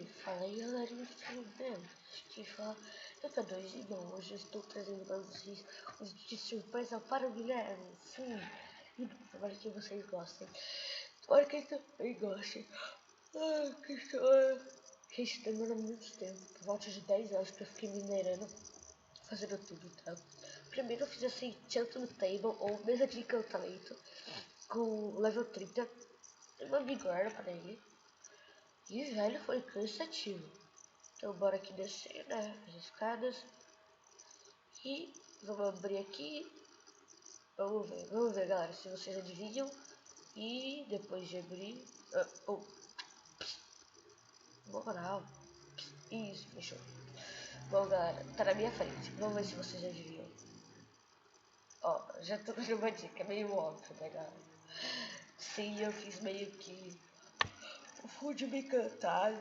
Fala aí, galerinha, tudo bem? Aqui fala eu K2 e bom, hoje eu estou trazendo para vocês um vídeo de surpresa para o Guilherme. Sim, e tomara que vocês gostem. Tomara que também gostem. Que isso demora muito tempo, por volta de 10 horas que eu fiquei minerando, fazendo tudo, tá? Primeiro eu fiz assim, Enchantment Table ou mesa de encantamento com level 30 e uma bigorna para ele. E velho, foi cansativo. Então bora aqui descer, né, as escadas. E vamos abrir aqui. Vamos ver galera, se vocês adivinham. E depois de abrir... moral. Isso, fechou. Bom galera, tá na minha frente. Vamos ver se vocês adivinham. Ó, já tô dando uma dica, meio óbvio, né galera? Sim, eu fiz meio que o food me encantado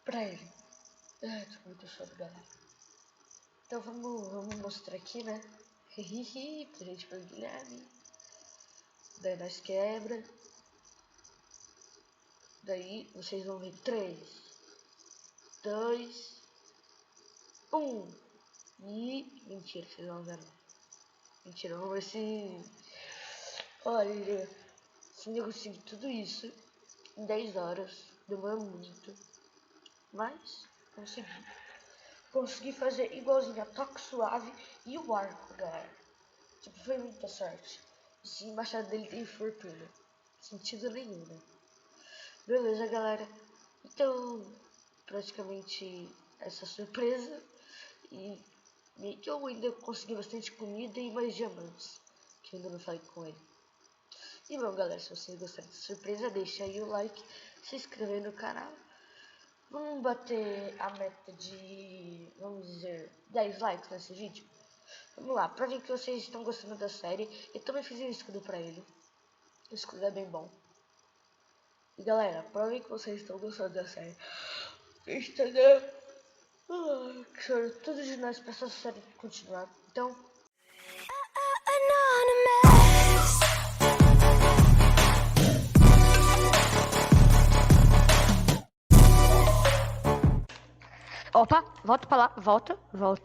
pra ele. Tô muito sono, galera. Então vamos mostrar aqui, né? Pra gente ver o Guilherme. Daí nós quebra. Daí vocês vão ver 3, 2, 1. E... mentira, vocês vão ver. Mentira, vamos ver se... olha, se eu consigo tudo isso em 10 horas. Demora muito. Mas consegui fazer igualzinho a Toque Suave e o arco, galera. Tipo, foi muita sorte. Esse machado dele tem fortuna. Sentido nenhum, né? Beleza, galera. Então, praticamente essa surpresa. E meio que eu ainda consegui bastante comida e mais diamantes, que eu ainda não falei com ele. E bom, galera, se vocês gostaram dessa surpresa, deixa aí o like, se inscrever no canal. Vamos bater a meta de, vamos dizer, 10 likes nesse vídeo. Vamos lá, pra ver que vocês estão gostando da série. Eu também fiz um escudo pra ele. O escudo é bem bom. E galera, provem que vocês estão gostando da série. Instagram. Quero tudo de nós pra essa série continuar. Então... opa, volta pra lá, volta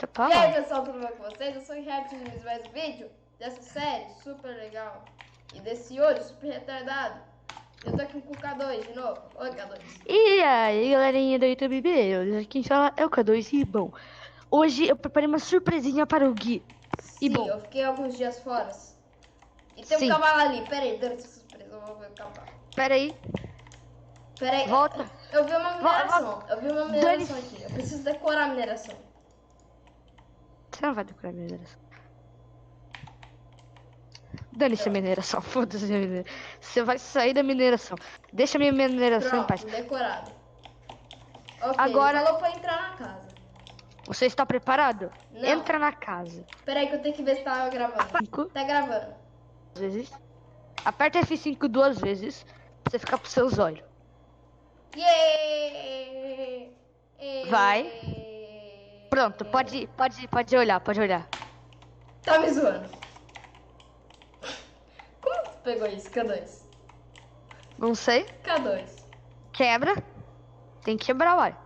pra lá. E aí pessoal, tudo bem com vocês? Eu sou o React de mais um vídeo dessa série super legal e desse hoje super retardado. Eu tô aqui com o K2 de novo. Oi K2. E aí galerinha do YouTube, beleza? Quem fala é o K2 e bom, hoje eu preparei uma surpresinha para o Gui. Sim, e bom, eu fiquei alguns dias fora. E tem sim. um cavalo ali, peraí, dando essa surpresa, eu vou ver o cavalo. Peraí, volta. Eu vi uma mineração, Dane... aqui, eu preciso decorar a mineração. Você não vai decorar a mineração. Dane-se a mineração, foda-se a mineração. Você vai sair da mineração. Deixa a minha mineração em paz. Decorado. Ok, agora falou pra entrar na casa. Você está preparado? Não. Entra na casa. Peraí que eu tenho que ver se tá gravando. 5 Tá gravando. vezes. Aperta F5 2 vezes. Pra você ficar com seus olhos. Yeah! Vai. Pronto, pode olhar, Tá me zoando. Como tu pegou isso, K2? Não sei. K2. Quebra. Tem que quebrar, olha.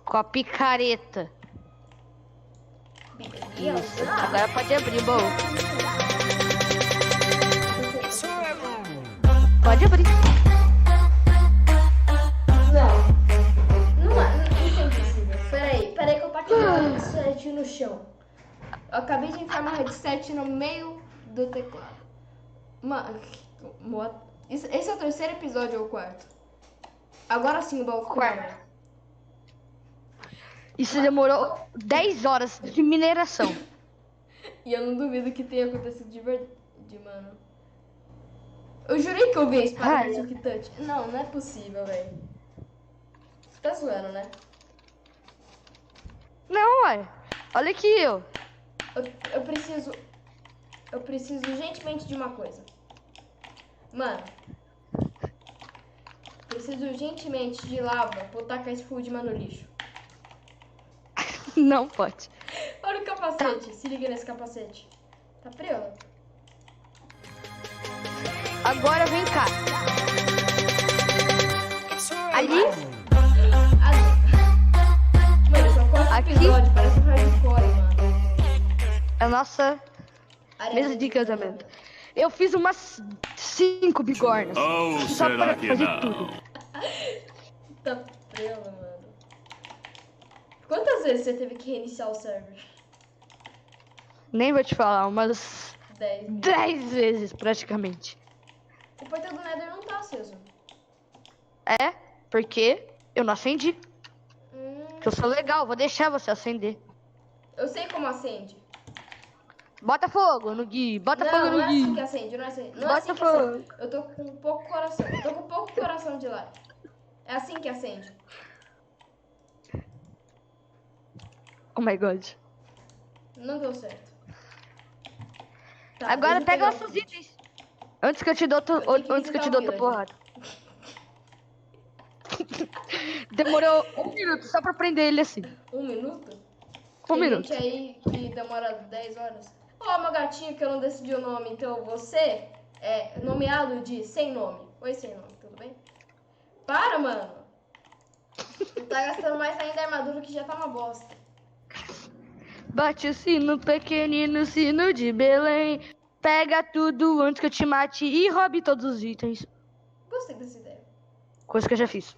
Com a picareta. Isso. Agora pode abrir, bom. Pode abrir. Não é impossível. Peraí que eu bati meu headset no chão. Eu acabei de enfiar meu headset no meio do teclado. Mano, esse é o terceiro episódio ou o quarto? Agora sim o balcão. Quarto. Isso demorou 10 horas de mineração. E eu não duvido que tenha acontecido de verdade, mano. Eu jurei que eu vi a espada do Silk Touch. Não, não é possível, velho. Você tá zoando, né? Não, ué. Olha aqui, eu. Eu preciso urgentemente de uma coisa. Mano. Preciso urgentemente de lava pra eu tacar esse Foodman no lixo. Não pode. Olha o capacete. Se liga nesse capacete. Tá preto. Agora vem cá. Ali, Mano, só quatro Aqui? episódios, parece um hardcore, mano. a nossa mesa de casamento. Eu fiz umas 5 bigornas. Ou Só será pra que fazer não? tudo. Tá prela, mano. Quantas vezes você teve que reiniciar o server? Nem vou te falar, umas 10. 10 vezes praticamente. O portão do Nether não tá aceso. É, porque eu não acendi. Porque eu sou legal, vou deixar você acender. Eu sei como acende. Bota fogo no Gui, bota Não, fogo não no é assim que Gui. acende, não é assim. Não é Bota assim que acende. fogo. Eu tô com pouco coração. Eu tô com pouco coração de lá. É assim que acende. Oh my god. Não deu certo. Tá, Agora deixa eu pega pegar os seus o kit. itens. Antes que eu te dou Eu tenho que antes que eu te visitar dou o outra porrada. Demorou 1 minuto só pra prender ele assim. 1 minuto? 1 Tem minuto. gente aí que demora 10 horas. Ó, meu gatinho que eu não decidi o nome, então você é nomeado de sem nome. Oi, sem nome, tudo bem? Para, mano! Você tá gastando mais ainda a armadura que já tá uma bosta. Bate o sino pequenino, sino de Belém. Pega tudo antes que eu te mate e roube todos os itens. Gostei dessa ideia. Coisa que eu já fiz.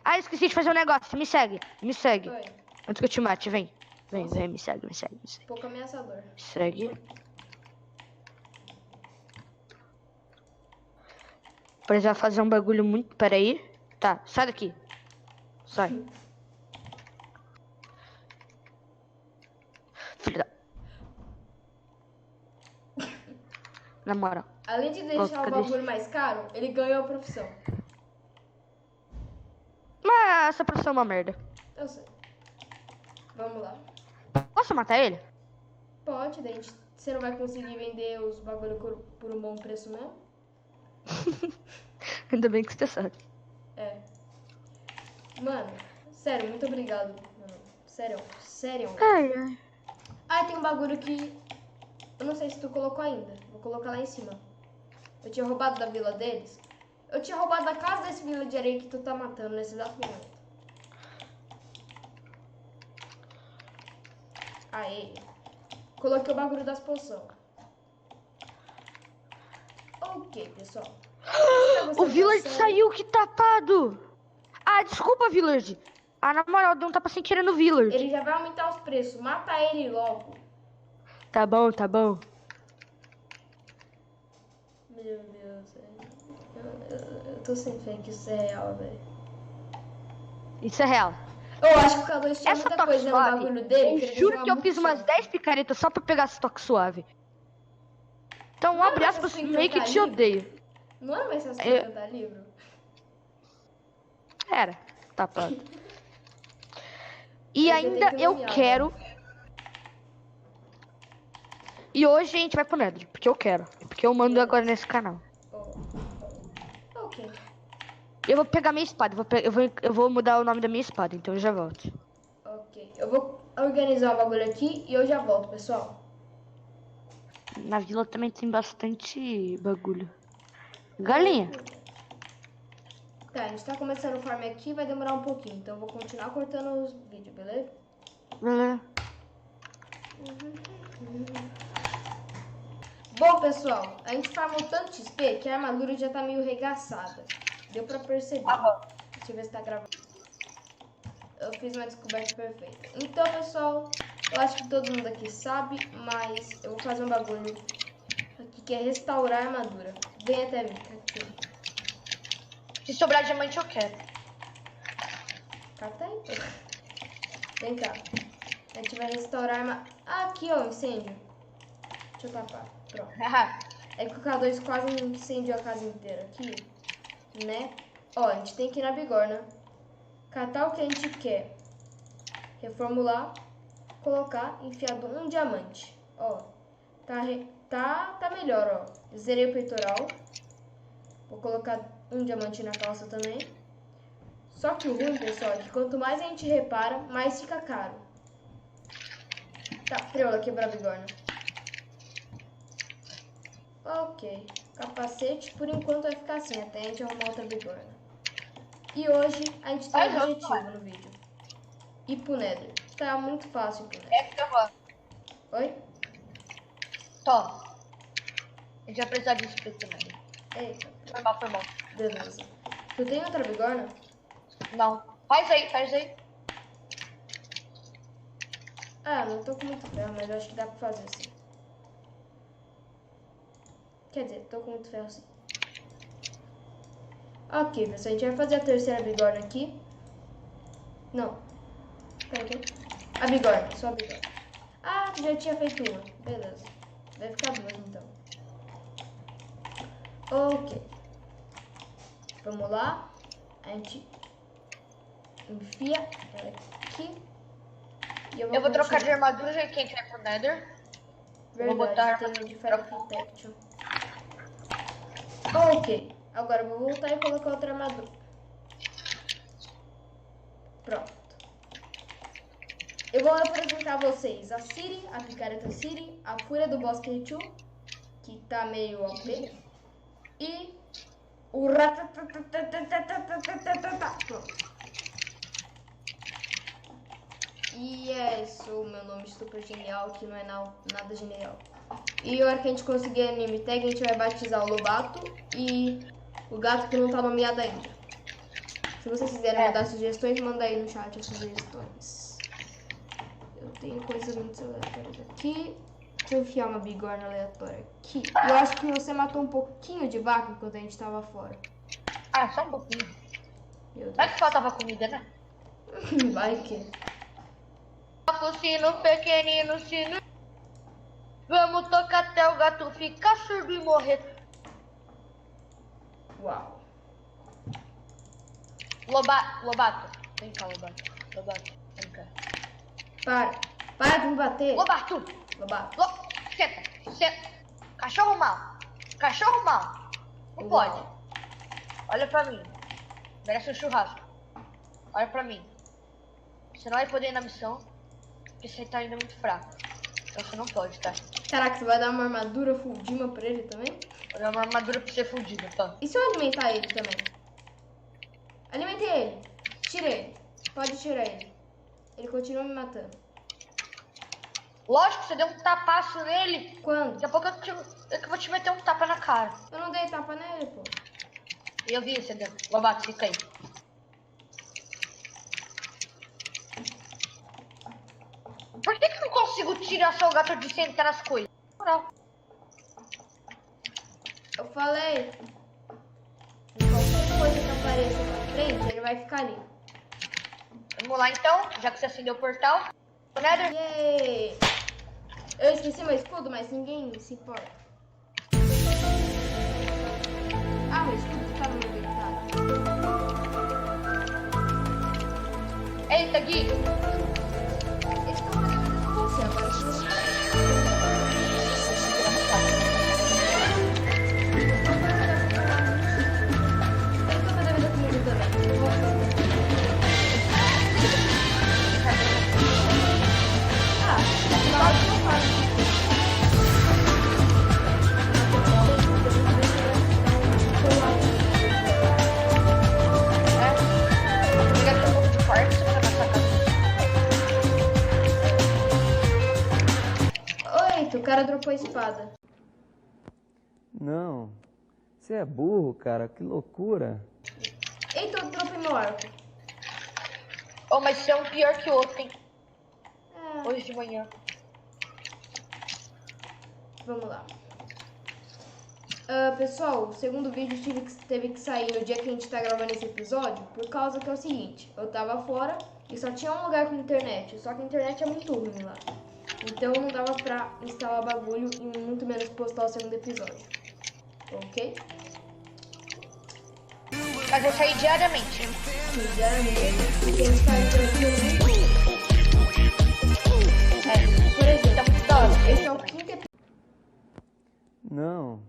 Ah, esqueci de fazer um negócio. Me segue, me segue. Oi, Antes que eu te mate, vem. Vem, vem, me segue, me segue, me segue. pouco ameaçador. Me segue. Precisa fazer um bagulho muito... Pera aí. Tá, sai daqui. Sai. Filho da... Na moral. Além de deixar Nossa, o cadê bagulho mais caro, ele ganhou a profissão. Mas essa profissão é uma merda. Eu sei. Vamos lá. Posso matar ele? Pode, daí você não vai conseguir vender os bagulho por um bom preço mesmo? Ainda bem que você sabe. É. Mano, sério, muito obrigado. Mano. Sério, sério. Ai, ai. Ah, tem um bagulho que eu não sei se tu colocou ainda. Vou colocar lá em cima. Eu tinha roubado da vila deles. Eu tinha roubado da casa desse vila de areia que tu tá matando nesse exato momento. Aê. Coloquei o bagulho das poções. Ok, pessoal. O Village saiu, que tapado! Ah, desculpa, Village. Ah, na moral, deu um tapa sem querer no Village. Ele já vai aumentar os preços. Mata ele logo. Tá bom, tá bom. Meu Deus, velho. Eu tô sem fé que isso é real, velho. Isso é real. Eu acho que o K2 tinha Essa muita toque coisa no suave, bagulho dele. eu ele juro deixava que eu muito fiz umas chance. 10 picaretas só pra pegar esse toque suave. Então, Não, abre mas aspas, assim, meio que tá te livre. odeio. Não era mais fácil Eu- cantar livro? Era, tapado. E Eu já ainda tenho que eu nomear, quero... E hoje a gente vai pro Nether, porque eu quero. Porque eu mando agora nesse canal. Oh. Ok. Eu vou pegar minha espada, eu vou mudar o nome da minha espada, então eu já volto. Ok. Eu vou organizar o bagulho aqui e eu já volto, pessoal. Na vila também tem bastante bagulho. Galinha. Tá, a gente tá começando o farm aqui, vai demorar um pouquinho. Então eu vou continuar cortando os vídeos, beleza? Beleza. Bom, pessoal, a gente farmou tanto XP que a armadura já tá meio regaçada. Deu pra perceber. Deixa eu ver se tá gravando. Eu fiz uma descoberta perfeita. Então, pessoal, eu acho que todo mundo aqui sabe, mas eu vou fazer um bagulho aqui que é restaurar a armadura. Vem até mim, aqui. Se sobrar diamante eu quero. Cata aí, pô. Vem cá. A gente vai restaurar a armadura. Ah, aqui, ó, incêndio. Deixa eu tapar. Pronto. É que o K2 quase incendiou a casa inteira aqui, né? Ó, a gente tem que ir na bigorna, catar o que a gente quer, reformular, colocar, enfiado um diamante. Ó, tá melhor, ó. Zerei o peitoral. Vou colocar um diamante na calça também. Só que o ruim, pessoal, é que quanto mais a gente repara, mais fica caro. Tá, preula, quebrar a bigorna. Ok. capacete, por enquanto vai ficar assim, até a gente arrumar outra bigorna. E hoje a gente tem um objetivo no vídeo. Ir pro Nether. Tá muito fácil ir pro Nether. É que eu vou. Oi? Toma. A gente vai precisar disso pra ir pro Nether. Eita. Foi mal. Beleza. Tu tem outra bigorna? Não. Faz aí. Ah, não tô com muito ferro, mas eu acho que dá pra fazer assim. Quer dizer, tô com muito ferro assim. Ok, pessoal, a gente vai fazer a terceira bigorna aqui. Não. Pera aqui. A bigorna, só a bigorna. Ah, já tinha feito uma. Beleza. Vai ficar duas então. Ok. Vamos lá. A gente enfia ela aqui. E Eu vou trocar de armadura já que a gente vai pro Nether. Verdade, vou botar tem de Fire Protection. Ok. Agora eu vou voltar e colocar outra armadura. Pronto. Eu vou apresentar a vocês a Ciri, a picareta Ciri, a Fúria do Bosque Richu, que tá meio OP, e o Pronto. E é isso, o meu nome super genial, que não é nada genial. E a hora que a gente conseguir a name tag, a gente vai batizar o Lobato e o gato que não tá nomeado ainda. Se vocês quiserem mandar sugestões, manda aí no chat as sugestões. Eu tenho coisas muito aleatórias aqui. Deixa eu enfiar uma bigorna aleatória aqui. Eu acho que você matou um pouquinho de vaca enquanto a gente tava fora. Ah, só um pouquinho. Vai que faltava comida, né? Vai que... O sino pequenino, sino. Vamos tocar até o gato ficar surdo e morrer. Uau. Lobato. Vem cá, Lobato. Vem cá. Para de me bater. Lobato. Senta. Cachorro mal. Não pode. Olha pra mim. Merece um churrasco. Olha pra mim. Você não vai poder ir na missão, porque você tá ainda muito fraco. Então você não pode, tá? Caraca, você vai dar uma armadura full Dima pra ele também? Vou dar uma armadura pra você fudida, tá? E se eu alimentar ele também? Alimente ele. Tira ele. Pode tirar ele. Ele continua me matando. Lógico, você deu um tapaço nele. Quando? Daqui a pouco eu vou te meter um tapa na cara. Eu não dei tapa nele, pô. Eu vi você deu. Lobato, fica aí. Por que eu não consigo tirar seu gato de sentar as coisas? Moral. Eu falei. Qualquer coisa que apareça na frente, ele vai ficar ali. Vamos lá então, já que você acendeu o portal. O Nether. Yay! Eu esqueci meu escudo, mas ninguém se importa. Ah, meu escudo tá no meu inventário. Eita, Gui. Eles estão fazendo com você agora. O cara dropou a espada. Não. Você é burro, cara. Que loucura. Eita, eu dropei meu arco. Oh, mas você é um pior que o outro, hein? É. Hoje de manhã. Vamos lá. Pessoal, o segundo vídeo teve que sair no dia que a gente tá gravando esse episódio, por causa que é o seguinte, eu tava fora e só tinha um lugar com internet, só que a internet é muito ruim lá. Então não dava pra instalar bagulho e muito menos postar o segundo episódio. Ok? Mas vai sair diariamente. Sim, diariamente. Porque a gente tá interagindo muito. Por exemplo, esse é o quinto episódio. Não.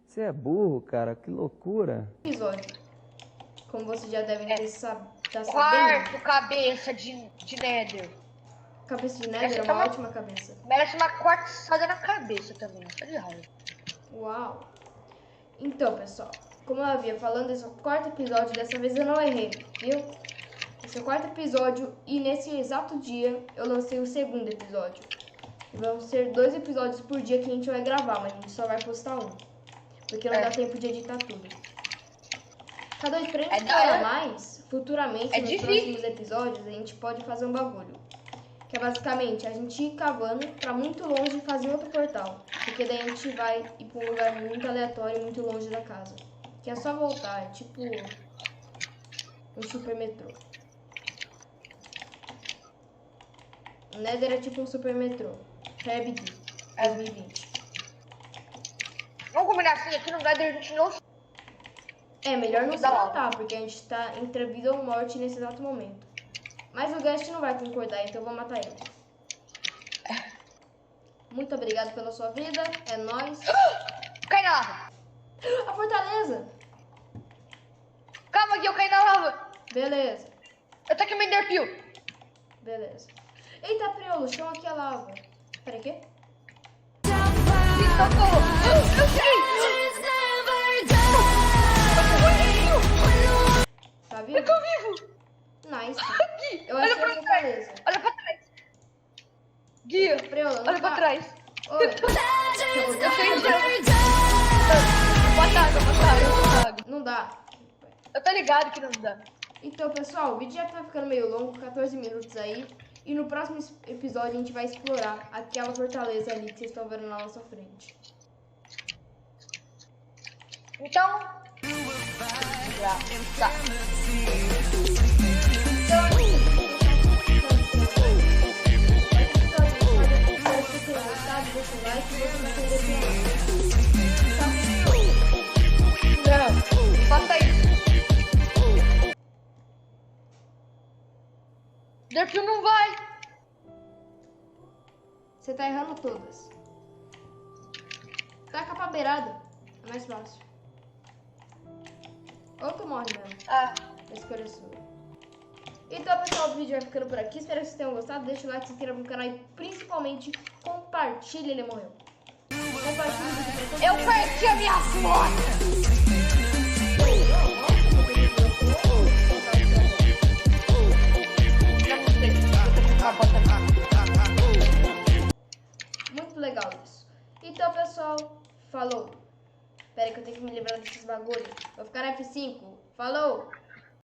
Você é burro, cara. Que loucura. Como vocês já devem ter sabendo. Quarto cabeça de Nether. Cabeça de Nether é uma ótima cabeça. Merece uma quartzada na cabeça também. Só de raiva. Uau. Então, pessoal, como eu havia falando, esse é o quarto episódio, dessa vez eu não errei, viu? Esse é o quarto episódio e nesse exato dia eu lancei o segundo episódio. E vão ser 2 episódios por dia que a gente vai gravar, mas a gente só vai postar um. Porque não dá tempo de editar tudo. Cada vez pra gente explorar mais, futuramente, nos próximos episódios, a gente pode fazer um bagulho. Que é basicamente a gente ir cavando pra muito longe e fazer outro portal. Porque daí a gente vai ir pra um lugar muito aleatório e muito longe da casa. Que é só voltar, é tipo um super metrô. O Nether é tipo um super metrô. FebD 2020. Vamos combinar assim, aqui no Nether a gente não... É, melhor não se matar, porque a gente tá entre a vida ou morte nesse exato momento. Mas o Guest não vai concordar, então eu vou matar ele. Muito obrigado pela sua vida, é nóis. Cai na lava. A fortaleza! Calma aqui, eu caí na lava. Beleza, Eu tô aqui no Enderpeel. beleza. Eita, Priolo, chama aqui a lava. Peraí, quê? Socorro. Eu sei. Tá vivo? Eu tô vivo. Nice. Gui, Eu olha achei a pra trás. fortaleza. Olha pra trás. Gui, Priolo, olha pra trás. Oi. Eu sei onde é. Bota água. Não dá. Eu tô ligado que não dá. Então, pessoal, o vídeo já tá ficando meio longo, 14 minutos aí. E no próximo episódio a gente vai explorar aquela fortaleza ali que vocês estão vendo na nossa frente. Então... Tá. Não, faça isso. Enderpeel não vai. Você tá errando todas. Taca pra beirada. É mais fácil. Ou tu morre mesmo. Ah, A escolha é sua. Então, pessoal, o vídeo vai ficando por aqui. Espero que vocês tenham gostado. Deixa o like, se inscreva no canal e principalmente compartilhe. Ele morreu. Compartilhe o vídeo pra todo eu mundo. perdi a minha foto. Muito legal isso. Então, pessoal, falou. Pera aí que eu tenho que me lembrar desses bagulhos. Vou ficar F5. Falou!